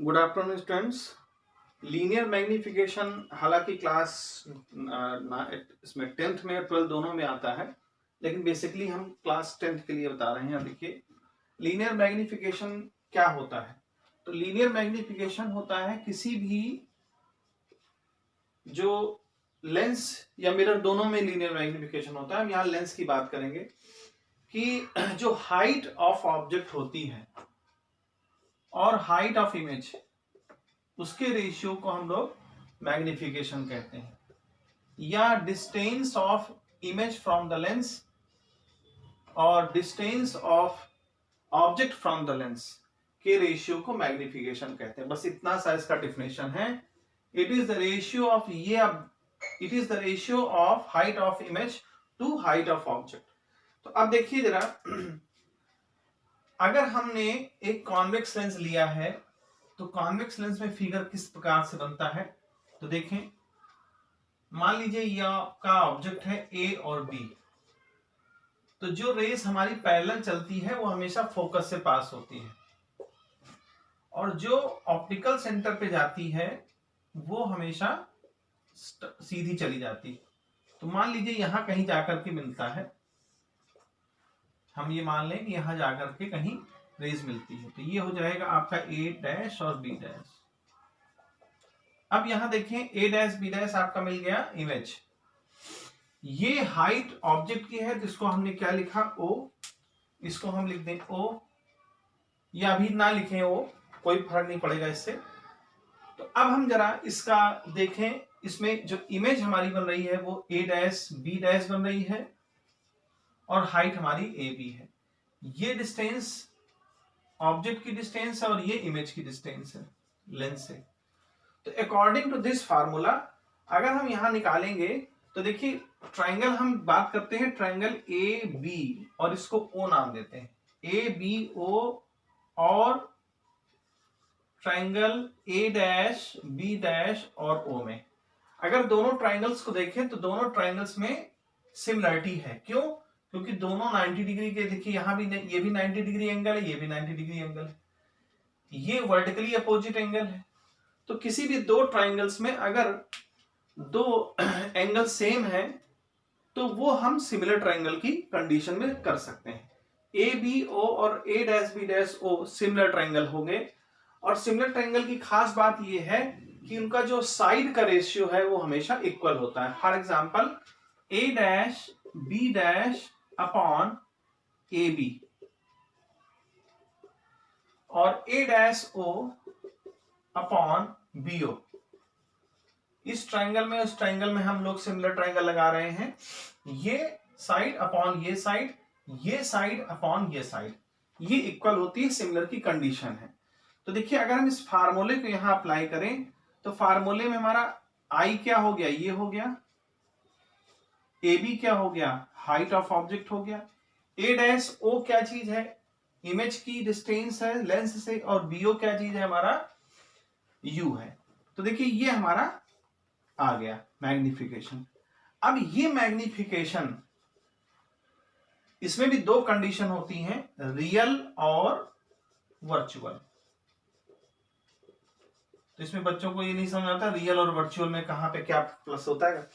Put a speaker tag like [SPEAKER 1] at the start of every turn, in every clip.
[SPEAKER 1] Good afternoon students. Linear magnification हालांकि class इसमें 10th में और 12th दोनों में आता है, लेकिन बेसिकली हम क्लास 10th के लिए बता रहे हैं। देखिए लीनियर मैग्निफिकेशन क्या होता है। तो लीनियर मैग्निफिकेशन होता है किसी भी जो लेंस या मिरर दोनों में लीनियर मैग्निफिकेशन होता है। हम यहाँ लेंस की बात करेंगे कि जो हाइट ऑफ ऑब्जेक्ट होती है और हाइट ऑफ इमेज, उसके रेशियो को हम लोग मैग्निफिकेशन कहते हैं, या distance of image from the lens और distance of object from the lens के रेशियो को मैग्निफिकेशन कहते हैं। बस इतना सा इसका डिफिनेशन है। It is the ratio of it is the ratio of height of image to height of object. तो अब देखिए जरा, अगर हमने एक कॉन्वेक्स लेंस लिया है तो कॉन्वेक्स लेंस में फिगर किस प्रकार से बनता है। तो देखें, मान लीजिए यह आपका ऑब्जेक्ट है ए और बी। तो जो रेस हमारी पैरेलल चलती है वो हमेशा फोकस से पास होती है, और जो ऑप्टिकल सेंटर पे जाती है वो हमेशा सीधी चली जाती है। तो मान लीजिए यहां कहीं जाकर के मिलता है, हम ये मान लें कि यहां जाकर के कहीं रेस मिलती है। तो ये हो जाएगा आपका ए डैश और बी डैश। अब यहां देखें, ए डैश बी डैश आपका मिल गया इमेज। ये हाइट ऑब्जेक्ट की है, तो इसको हमने क्या लिखा, ओ। इसको हम लिख दें ओ, या अभी ना लिखें ओ, कोई फर्क नहीं पड़ेगा इससे। तो अब हम जरा इसका देखें, इसमें जो इमेज हमारी बन रही है वो ए डैश बी डैश बन रही है और हाइट हमारी ए बी है। ये डिस्टेंस ऑब्जेक्ट की डिस्टेंस है और ये इमेज की डिस्टेंस है लेंस से। तो अकॉर्डिंग टू दिस फार्मूला अगर हम यहां निकालेंगे तो देखिए, ट्राइंगल हम बात करते हैं, ट्राइंगल ए बी, और इसको ओ नाम देते हैं, ए बी ओ, और triangle A dash B dash और ओ में अगर दोनों ट्राइंगल्स को देखें तो दोनों ट्राइंगल्स में सिमिलरिटी है। क्यों? क्योंकि दोनों 90 डिग्री के, देखिए यहां भी ये भी 90 डिग्री एंगल है, ये भी 90 डिग्री एंगल है, ये वर्टिकली अपोजिट एंगल है। तो किसी भी दो ट्राइंगल्स में अगर दो एंगल सेम है तो वो हम सिमिलर ट्राइंगल की कंडीशन में कर सकते हैं। ए बी ओ और A dash B dash O similar triangle हो गए। और सिमिलर ट्राइंगल की खास बात ये है कि उनका जो साइड का रेशियो है वो हमेशा इक्वल होता है। For example, A dash B dash upon A B और A dash O upon B O. इस ट्राइंगल में उस ट्राइंगल में हम लोग सिमिलर ट्राइंगल लगा रहे हैं। ये साइड अपॉन ये साइड, ये साइड अपॉन ये साइड, ये इक्वल होती है, सिमिलर की कंडीशन है। तो देखिए, अगर हम इस फार्मूले को यहां अप्लाई करें तो फार्मूले में हमारा आई क्या हो गया, ये हो गया, ए बी क्या हो गया, हाइट ऑफ ऑब्जेक्ट हो गया, ए डैश ओ क्या चीज है, इमेज की डिस्टेंस है लेंस से, और बीओ क्या चीज है, हमारा यू है। तो देखिए ये हमारा आ गया मैग्निफिकेशन। अब ये मैग्निफिकेशन, इसमें भी दो कंडीशन होती हैं, रियल और वर्चुअल। तो इसमें बच्चों को ये नहीं समझ आता रियल और वर्चुअल में कहां पे क्या प्लस होता है।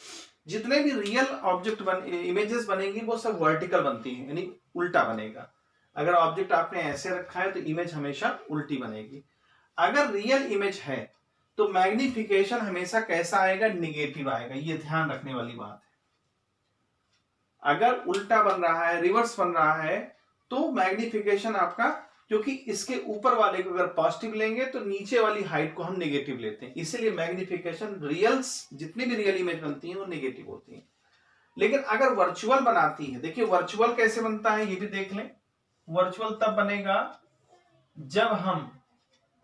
[SPEAKER 1] जितने भी रियल ऑब्जेक्ट इमेजेस बनेंगी वो सब वर्टिकल बनती हैं, यानी उल्टा बनेगा। अगर ऑब्जेक्ट आपने ऐसे रखा है तो इमेज हमेशा उल्टी बनेगी। अगर रियल इमेज है तो मैग्निफिकेशन हमेशा कैसा आएगा, निगेटिव आएगा। ये ध्यान रखने वाली बात है। अगर उल्टा बन रहा है, रिवर्स बन रहा है, तो मैग्निफिकेशन आपका, क्योंकि इसके ऊपर वाले को अगर पॉजिटिव लेंगे तो नीचे वाली हाइट को हम नेगेटिव लेते हैं, इसीलिए मैग्निफिकेशन रियल्स, जितनी भी रियल इमेज बनती है वो नेगेटिव होती है। लेकिन अगर वर्चुअल बनाती है, देखिए वर्चुअल कैसे बनता है ये भी देख लें। वर्चुअल तब बनेगा जब हम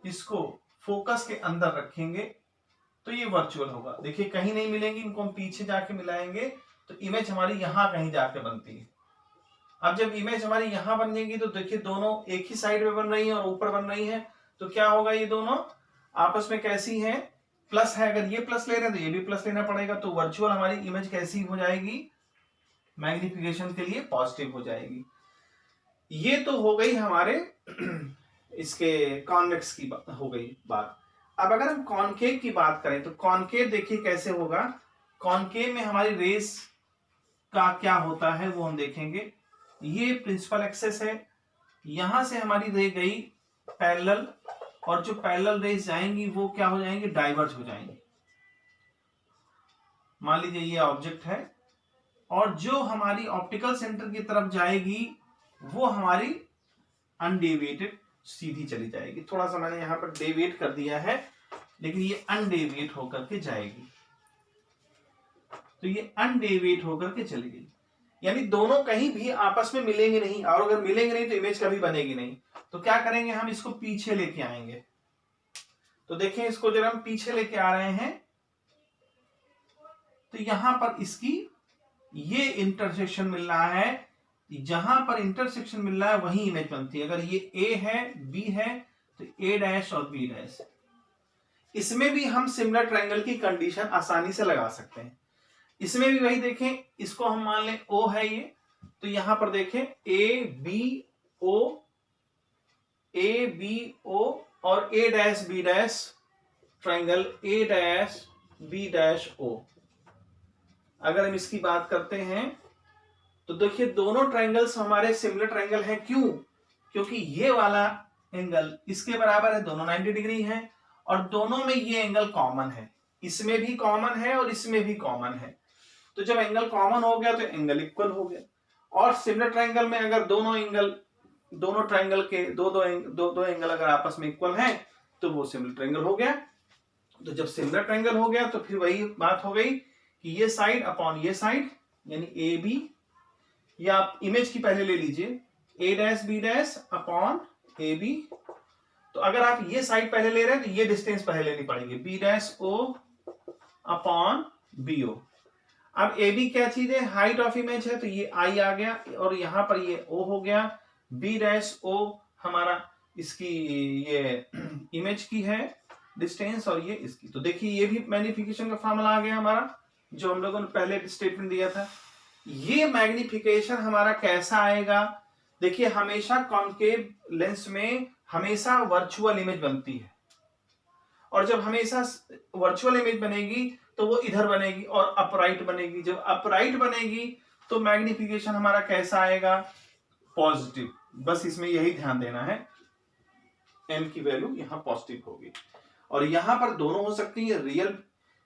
[SPEAKER 1] इसको फोकस के अंदर रखेंगे तो ये वर्चुअल होगा। देखिए कहीं नहीं मिलेंगी, इनको हम पीछे जाके मिलाएंगे तो इमेज हमारी यहां कहीं जाके बनती है। अब जब इमेज हमारी यहां बन जाएगी तो देखिए दोनों एक ही साइड में बन रही है और ऊपर बन रही है, तो क्या होगा, ये दोनों आपस में कैसी हैं, प्लस है। अगर ये प्लस ले रहे हैं तो ये भी प्लस लेना पड़ेगा। तो वर्चुअल हमारी इमेज कैसी हो जाएगी, मैग्निफिकेशन के लिए पॉजिटिव हो जाएगी। ये तो हो गई हमारे इसके कॉन्वेक्स की हो गई बात। अब अगर हम कॉनकेव की बात करें तो कॉनकेव देखिए कैसे होगा। कॉनकेव में हमारी रेस का क्या होता है वो हम देखेंगे। ये प्रिंसिपल एक्सेस है, यहां से हमारी रे गई पैरेलल, और जो पैरेलल रेस जाएंगी वो क्या हो जाएंगी, डाइवर्ज हो जाएंगी। मान लीजिए ये ऑब्जेक्ट है और जो हमारी ऑप्टिकल सेंटर की तरफ जाएगी वो हमारी अनडेविएटेड सीधी चली जाएगी। थोड़ा सा मैंने यहां पर डेविएट कर दिया है, लेकिन ये अनडेविएट होकर के जाएगी। तो ये अनडेविएट होकर के चली गई, यानी दोनों कहीं भी आपस में मिलेंगे नहीं, और अगर मिलेंगे नहीं तो इमेज कभी बनेगी नहीं। तो क्या करेंगे, हम इसको पीछे लेके आएंगे। तो देखें, इसको जब हम पीछे लेके आ रहे हैं तो यहां पर इसकी ये इंटरसेक्शन मिल रहा है, जहां पर इंटरसेक्शन मिल रहा है वही इमेज बनती है। अगर ये ए है, बी है, तो ए डैश और बी डैश। इसमें भी हम सिमिलर ट्रायंगल की कंडीशन आसानी से लगा सकते हैं। इसमें भी वही देखें, इसको हम मान लें ओ है ये, तो यहां पर देखें ए बी ओ और A dash B dash, triangle A dash B dash O. अगर हम इसकी बात करते हैं तो देखिए दोनों ट्रायंगल्स हमारे सिमिलर ट्रायंगल हैं। क्यों? क्योंकि ये वाला एंगल इसके बराबर है, दोनों 90 डिग्री हैं, और दोनों में ये एंगल कॉमन है। इसमें भी कॉमन है और इसमें भी कॉमन है। तो जब एंगल कॉमन हो गया तो एंगल इक्वल हो गया। और सिमिलर ट्रायंगल में अगर दोनों ट्रायंगल के दो एंगल अगर आपस में इक्वल हैं तो वो सिमिलर ट्रायंगल हो गया। तो जब सिमिलर ट्रायंगल हो गया तो फिर वही बात हो गई कि ये साइड अपॉन ये साइड, यानी ए बी, या आप इमेज की पहले ले लीजिए A dash B dash upon A B. तो अगर आप ये साइड पहले ले रहे हैं तो ये डिस्टेंस पहले लेनी पड़ेगी, B dash O upon B O. अब ए बी क्या चीज है, हाइट ऑफ इमेज है, तो ये आई आ गया और यहां पर ये ओ हो गया। बी डैश ओ हमारा इसकी ये इमेज की है डिस्टेंस, और ये इसकी। तो देखिए ये भी मैग्निफिकेशन का फॉर्मूला आ गया हमारा, जो हम लोगों ने पहले स्टेटमेंट दिया था। ये मैग्निफिकेशन हमारा कैसा आएगा, देखिए हमेशा कॉनकेव लेंस में हमेशा वर्चुअल इमेज बनती है, और जब हमेशा वर्चुअल इमेज बनेगी तो वो इधर बनेगी और अपराइट बनेगी। जब अपराइट बनेगी तो मैग्निफिकेशन हमारा कैसा आएगा, पॉजिटिव। बस इसमें यही ध्यान देना है, एम की वैल्यू यहां पॉजिटिव होगी। और यहां पर दोनों हो सकती है, रियल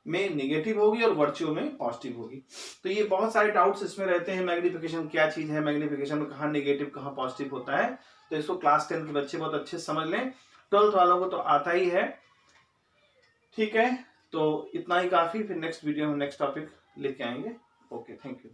[SPEAKER 1] में नेगेटिव होगी और वर्चुअल में पॉजिटिव होगी। तो ये बहुत सारे डाउट्स इसमें रहते हैं, मैग्निफिकेशन क्या चीज है, मैग्निफिकेशन में कहाँ नेगेटिव कहाँ पॉजिटिव होता है। तो इसको क्लास 10 के बच्चे बहुत अच्छे से समझ लें, 12th वालों को तो आता ही है। ठीक है, तो इतना ही काफी, फिर नेक्स्ट वीडियो में नेक्स्ट टॉपिक लेके आएंगे। Okay, thank you.